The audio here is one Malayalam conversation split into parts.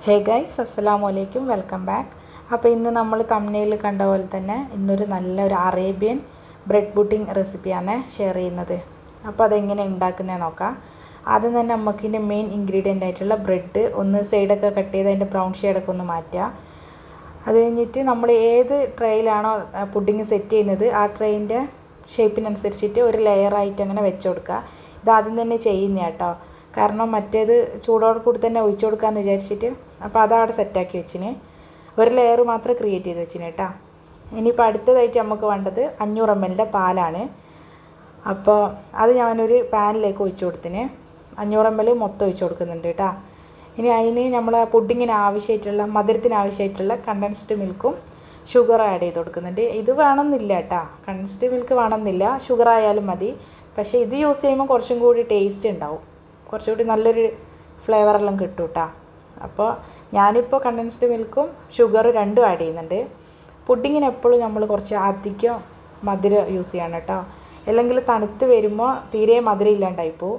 ഹേ ഗൈസ്, അസ്സലാമു അലൈക്കും, വെൽക്കം ബാക്ക്. അപ്പോൾ ഇന്ന് നമ്മൾ തംബ്നെയിൽ കണ്ട പോലെ തന്നെ ഇന്നൊരു നല്ലൊരു അറേബ്യൻ ബ്രെഡ് പുഡിംഗ് റെസിപ്പിയാണ് ഷെയർ ചെയ്യുന്നത്. അപ്പോൾ അതെങ്ങനെ ഉണ്ടാക്കുന്നതെന്ന് നോക്കാം. ആദ്യം തന്നെ നമുക്ക് ഇതിൻ്റെ മെയിൻ ഇൻഗ്രീഡിയൻ്റ് ആയിട്ടുള്ള ബ്രെഡ് ഒന്ന് സൈഡൊക്കെ കട്ട് ചെയ്ത് അതിൻ്റെ ബ്രൗൺ ഷെയ്ഡൊക്കെ ഒന്ന് മാറ്റുക. അത് കഴിഞ്ഞിട്ട് നമ്മൾ ഏത് ട്രേയിലാണോ പുഡിംഗ് സെറ്റ് ചെയ്യുന്നത് ആ ട്രേയിൻ്റെ ഷേപ്പിനനുസരിച്ചിട്ട് ഒരു ലെയറായിട്ട് അങ്ങനെ വെച്ച് കൊടുക്കുക. ഇതാദ്യം തന്നെ ചെയ്യുന്ന കേട്ടോ, കാരണം മറ്റേത് ചൂടോടെ കൂടി തന്നെ ഒഴിച്ചു കൊടുക്കാമെന്ന് വിചാരിച്ചിട്ട്. അപ്പോൾ അതവിടെ സെറ്റാക്കി വെച്ചിന്, ഒരു ലെയർ മാത്രം ക്രിയേറ്റ് ചെയ്ത് വെച്ചിന് കേട്ടോ. ഇനിയിപ്പോൾ അടുത്തതായിട്ട് നമുക്ക് വേണ്ടത് 500 ml പാലാണ്. അപ്പോൾ അത് ഞാനൊരു പാനിലേക്ക് ഒഴിച്ചു കൊടുത്തിന്. 500 ml മൊത്തം ഒഴിച്ചു കൊടുക്കുന്നുണ്ട് കേട്ടോ. ഇനി അതിന് നമ്മൾ പുഡിങ്ങിന് ആവശ്യമായിട്ടുള്ള മധുരത്തിന് ആവശ്യമായിട്ടുള്ള കണ്ടൻസ്ഡ് മിൽക്കും ഷുഗർ ആഡ് ചെയ്ത് കൊടുക്കുന്നുണ്ട്. ഇത് വേണമെന്നില്ല കേട്ടോ, കണ്ടൻസ്ഡ് മിൽക്ക് വേണമെന്നില്ല, ഷുഗർ ആയാലും മതി. പക്ഷേ ഇത് യൂസ് ചെയ്യുമ്പോൾ കുറച്ചും കൂടി ടേസ്റ്റ് ഉണ്ടാവും, കുറച്ചുകൂടി നല്ലൊരു ഫ്ലേവറെല്ലാം കിട്ടും കേട്ടോ. അപ്പോൾ ഞാനിപ്പോൾ കണ്ടൻസ്ഡ് മിൽക്കും ഷുഗർ രണ്ടും ആഡ് ചെയ്യുന്നുണ്ട്. പുഡിങ്ങിന് എപ്പോഴും നമ്മൾ കുറച്ച് അധികം മധുരം യൂസ് ചെയ്യണം കേട്ടോ, അല്ലെങ്കിൽ തണുത്ത് വരുമ്പോൾ തീരെ മധുരം ഇല്ലാണ്ടായിപ്പോവും.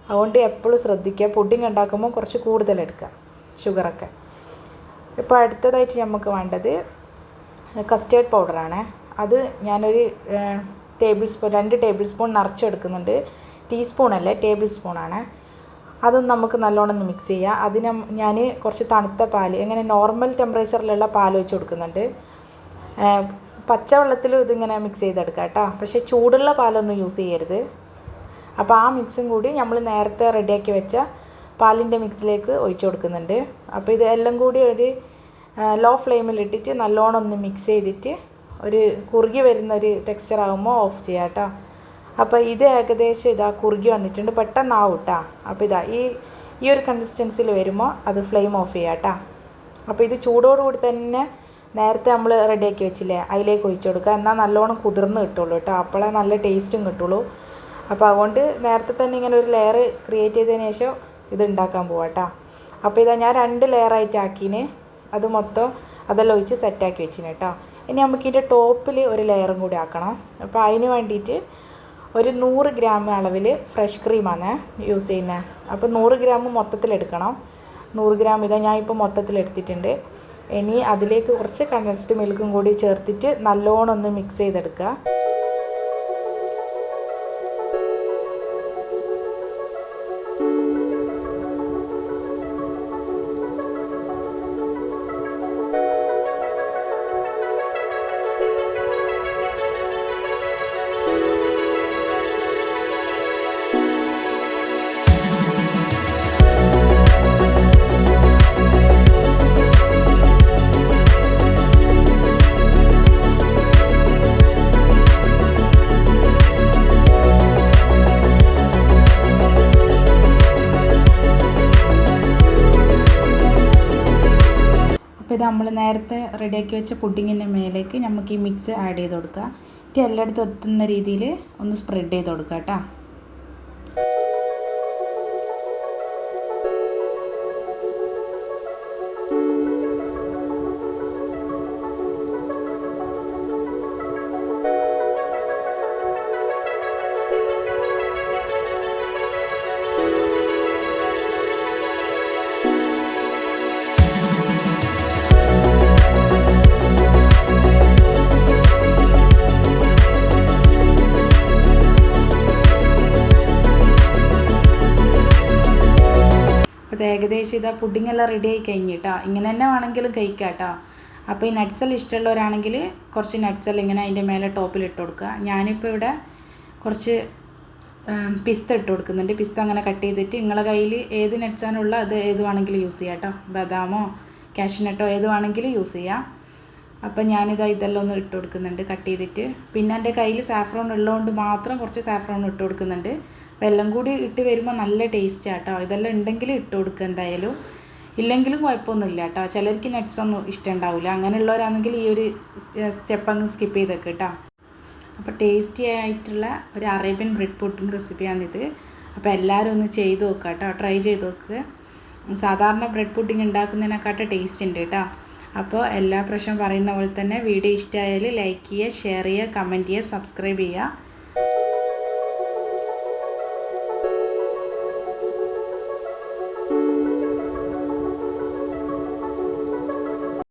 അതുകൊണ്ട് എപ്പോഴും ശ്രദ്ധിക്കുക, പുഡിങ് ഉണ്ടാക്കുമ്പോൾ കുറച്ച് കൂടുതൽ എടുക്കുക ഷുഗറൊക്കെ. ഇപ്പോൾ അടുത്തതായിട്ട് നമുക്ക് വേണ്ടത് കസ്റ്റേർഡ് പൗഡറാണ്. അത് ഞാനൊരു 2 ടേബിൾ സ്പൂൺ നിറച്ചെടുക്കുന്നുണ്ട്. ടീസ്പൂണല്ലേ, ടേബിൾ സ്പൂണാണ്. അതൊന്നും നമുക്ക് നല്ലോണം ഒന്ന് മിക്സ് ചെയ്യുക. അതിന് ഞാൻ കുറച്ച് തണുത്ത പാല്, ഇങ്ങനെ നോർമൽ ടെമ്പറേച്ചറിലുള്ള പാൽ വെച്ച് കൊടുക്കുന്നുണ്ട്. പച്ചവെള്ളത്തിലും ഇതിങ്ങനെ മിക്സ് ചെയ്തെടുക്കുക കേട്ടോ, പക്ഷേ ചൂടുള്ള പാലൊന്നും യൂസ് ചെയ്യരുത്. അപ്പോൾ ആ മിക്സും കൂടി നമ്മൾ നേരത്തെ റെഡിയാക്കി വെച്ച പാലിൻ്റെ മിക്സിലേക്ക് ഒഴിച്ചു കൊടുക്കുന്നുണ്ട്. അപ്പോൾ ഇതെല്ലാം കൂടി ഒരു ലോ ഫ്ലെയിമിലിട്ടിട്ട് നല്ലോണം ഒന്ന് മിക്സ് ചെയ്തിട്ട് ഒരു കുറുകി വരുന്നൊരു ടെക്സ്ചർ ആകുമ്പോൾ ഓഫ് ചെയ്യാം കേട്ടോ. അപ്പോൾ ഇത് ഏകദേശം ഇതാ കുറുകി വന്നിട്ടുണ്ട്, പെട്ടെന്നാവും കേട്ടോ. അപ്പോൾ ഇതാ ഈ ഒരു കൺസിസ്റ്റൻസിയിൽ വരുമ്പോൾ അത് ഫ്ലെയിം ഓഫ് ചെയ്യാം കേട്ടോ. അപ്പോൾ ഇത് ചൂടോടുകൂടി തന്നെ നേരത്തെ നമ്മൾ റെഡിയാക്കി വെച്ചില്ലേ അതിലേക്ക് ഒഴിച്ചു കൊടുക്കുക, എന്നാൽ നല്ലോണം കുതിർന്ന് കിട്ടുള്ളൂ കേട്ടോ, അപ്പോഴേ നല്ല ടേസ്റ്റും കിട്ടുള്ളൂ. അപ്പോൾ അതുകൊണ്ട് നേരത്തെ തന്നെ ഇങ്ങനെ ഒരു ലെയർ ക്രിയേറ്റ് ചെയ്തതിന് ശേഷം ഇത് ഉണ്ടാക്കാൻ പോവാം കേട്ടോ. അപ്പോൾ ഇതാ ഞാൻ 2 ലെയറായിട്ട് ആക്കിന്, അത് മൊത്തം അതെല്ലാം ഒഴിച്ച് സെറ്റാക്കി വെച്ചിന് കേട്ടോ. ഇനി നമുക്കിതിൻ്റെ ടോപ്പിൽ ഒരു ലെയറും കൂടി ആക്കണം. അപ്പോൾ അതിന് വേണ്ടിയിട്ട് ഒരു 100 ഗ്രാം അളവിൽ ഫ്രഷ് ക്രീമാണ് യൂസ് ചെയ്യുന്നത്. അപ്പോൾ 100 ഗ്രാം മൊത്തത്തിലെടുക്കണം. 100 ഗ്രാം ഇതാ ഞാൻ ഇപ്പോൾ മൊത്തത്തിലെടുത്തിട്ടുണ്ട്. ഇനി അതിലേക്ക് കുറച്ച് കണ്ടൻസ്ഡ് മിൽക്കും കൂടി ചേർത്തിട്ട് നല്ലോണം ഒന്ന് മിക്സ് ചെയ്തെടുക്കുക. അപ്പോൾ ഇത് നമ്മൾ നേരത്തെ റെഡിയാക്കി വെച്ച പുഡിങ്ങിൻ്റെ മേലേക്ക് നമുക്ക് ഈ മിക്സ് ആഡ് ചെയ്ത് കൊടുക്കുക. ഇത് എല്ലായിടത്തും എത്തുന്ന രീതിയിൽ ഒന്ന് സ്പ്രെഡ് ചെയ്ത് കൊടുക്കുക കേട്ടോ. അപ്പോൾ ഏകദേശം ഇതാ പുഡിങ്ങെല്ലാം റെഡി ആയി കഴിഞ്ഞിട്ടോ. ഇങ്ങനെ തന്നെ വേണമെങ്കിലും കഴിക്കാം കേട്ടോ. അപ്പോൾ ഈ നട്ട്സെല്ലാം ഇഷ്ടമുള്ളവരാണെങ്കിൽ കുറച്ച് നട്ട്സെല്ലാം ഇങ്ങനെ അതിൻ്റെ മേലെ ടോപ്പിൽ ഇട്ട് കൊടുക്കുക. ഞാനിപ്പോൾ ഇവിടെ കുറച്ച് പിസ്ത ഇട്ട് കൊടുക്കുന്നുണ്ട്. പിസ്ത അങ്ങനെ കട്ട് ചെയ്തിട്ട് നിങ്ങളുടെ കയ്യിൽ ഏത് നട്ട്സാണുള്ള അത് ഏത് വേണമെങ്കിലും യൂസ് ചെയ്യാം കേട്ടോ. ബദാമോ കാഷ്യൂനട്ടോ ഏത് വേണമെങ്കിലും യൂസ് ചെയ്യാം. അപ്പോൾ ഞാനിതാ ഇതെല്ലാം ഒന്ന് ഇട്ട് കൊടുക്കുന്നുണ്ട് കട്ട് ചെയ്തിട്ട്. പിന്നെ എൻ്റെ കയ്യിൽ സാഫ്രോൺ ഉള്ളതുകൊണ്ട് മാത്രം കുറച്ച് സാഫ്രോൺ ഇട്ട് കൊടുക്കുന്നുണ്ട്. അപ്പോൾ എല്ലാം കൂടി ഇട്ട് വരുമ്പോൾ നല്ല ടേസ്റ്റാണ് കേട്ടോ. ഇതെല്ലാം ഉണ്ടെങ്കിൽ ഇട്ട് കൊടുക്കുക എന്തായാലും, ഇല്ലെങ്കിലും കുഴപ്പമൊന്നുമില്ല കേട്ടോ. ചിലർക്ക് നട്ട്സൊന്നും ഇഷ്ടമുണ്ടാവില്ല, അങ്ങനെയുള്ളവരാണെങ്കിൽ ഈ ഒരു സ്റ്റെപ്പ് അങ്ങ് സ്കിപ്പ് ചെയ്തേക്ക് കേട്ടോ. അപ്പോൾ ടേസ്റ്റി ആയിട്ടുള്ള ഒരു അറേബ്യൻ ബ്രെഡ് പുഡിംഗ് റെസിപ്പിയാണിത്. അപ്പോൾ എല്ലാവരും ഒന്ന് ചെയ്ത് നോക്കുക കേട്ടോ, ട്രൈ ചെയ്ത് നോക്കുക. സാധാരണ ബ്രെഡ് പുഡിംഗ് ഉണ്ടാക്കുന്നതിനെക്കാട്ടും ടേസ്റ്റ് ഉണ്ട് കേട്ടോ. അപ്പോൾ എല്ലാ പ്രാവശ്യം പറയുന്ന പോലെ തന്നെ വീഡിയോ ഇഷ്ടമായാൽ ലൈക്ക് ചെയ്യുക, ഷെയർ ചെയ്യുക, കമൻറ്റ് ചെയ്യുക, സബ്സ്ക്രൈബ് ചെയ്യുക.